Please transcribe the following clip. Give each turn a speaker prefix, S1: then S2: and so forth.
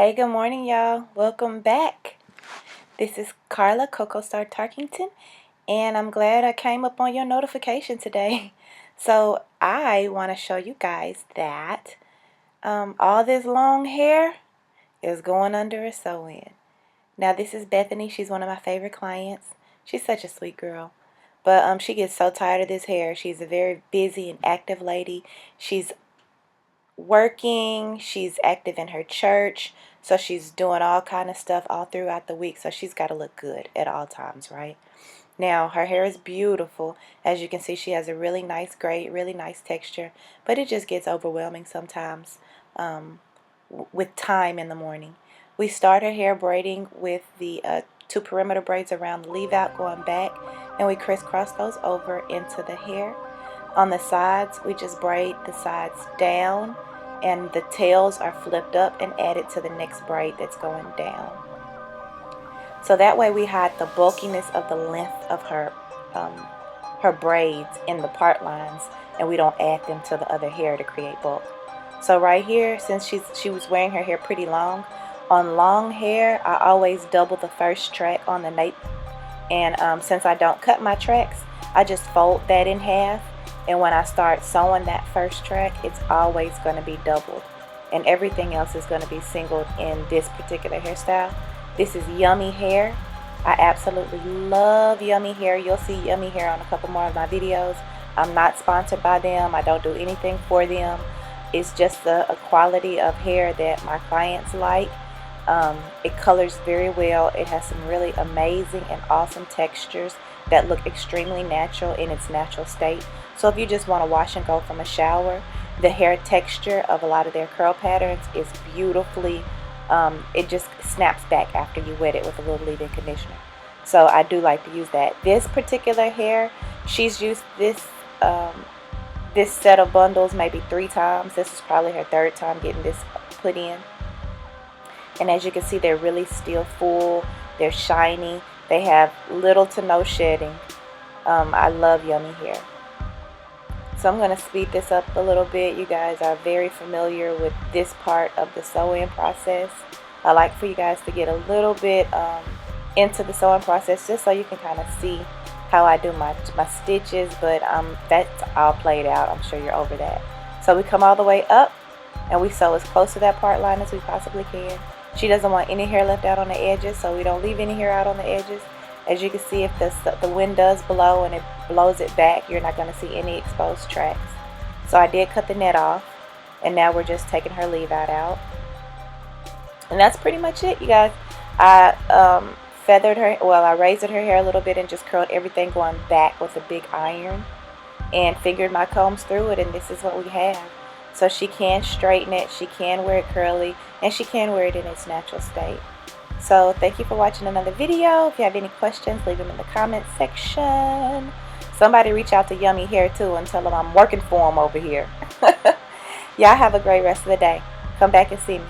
S1: Hey, good morning, y'all. Welcome back. This is Carla Coco Star Tarkington, and I'm glad I came up on your notification today. So I want to show you guys that all this long hair is going under a sew-in. Now, this is Bethany. She's one of my favorite clients. She's such a sweet girl. But she gets so tired of this hair. She's a very busy and active lady. She's working, she's active in her church, so she's doing all kind of stuff all throughout the week, so she's got to look good at all times, right? Now her hair is beautiful. As you can see, she has a really nice gray, really nice texture, but it just gets overwhelming sometimes with time in the morning. We start her hair braiding with the two perimeter braids around the leave out going back, and we crisscross those over into the hair. On the sides, we just braid the sides down, and the tails are flipped up and added to the next braid that's going down. So that way we hide the bulkiness of the length of her braids in the part lines, and we don't add them to the other hair to create bulk. So right here, since she was wearing her hair pretty long, on long hair I always double the first track on the nape, and since I don't cut my tracks, I just fold that in half. And when I start sewing that first track, it's always going to be doubled. And everything else is going to be singled in this particular hairstyle. This is Yummy Hair. I absolutely love Yummy Hair. You'll see Yummy Hair on a couple more of my videos. I'm not sponsored by them. I don't do anything for them. It's just a quality of hair that my clients like. It colors very well. It has some really amazing and awesome textures that look extremely natural in its natural state. So if you just want to wash and go from a shower, the hair texture of a lot of their curl patterns is beautifully, it just snaps back after you wet it with a little leave-in conditioner. So I do like to use that. This particular hair, she's used this this set of bundles maybe 3 times. This is probably her 3rd time getting this put in. And as you can see, they're really still full. They're shiny. They have little to no shedding. I love Yummy Hair. So I'm going to speed this up a little bit. You guys are very familiar with this part of the sew-in process. I like for you guys to get a little bit into the sewing process, just so you can kind of see how I do my stitches. But that's all played out. I'm sure you're over that. So we come all the way up, and we sew as close to that part line as we possibly can. She doesn't want any hair left out on the edges, so we don't leave any hair out on the edges. As you can see, if the wind does blow and it blows it back, you're not going to see any exposed tracks. So I did cut the net off, and now we're just taking her leave out. And that's pretty much it, you guys. I feathered her, well, I raised her hair a little bit and just curled everything going back with a big iron, and fingered my combs through it, and this is what we have. So she can straighten it, she can wear it curly, and she can wear it in its natural state. So thank you for watching another video. If you have any questions, leave them in the comment section. Somebody reach out to Yummy Hair too and tell them I'm working for them over here. Y'all have a great rest of the day. Come back and see me.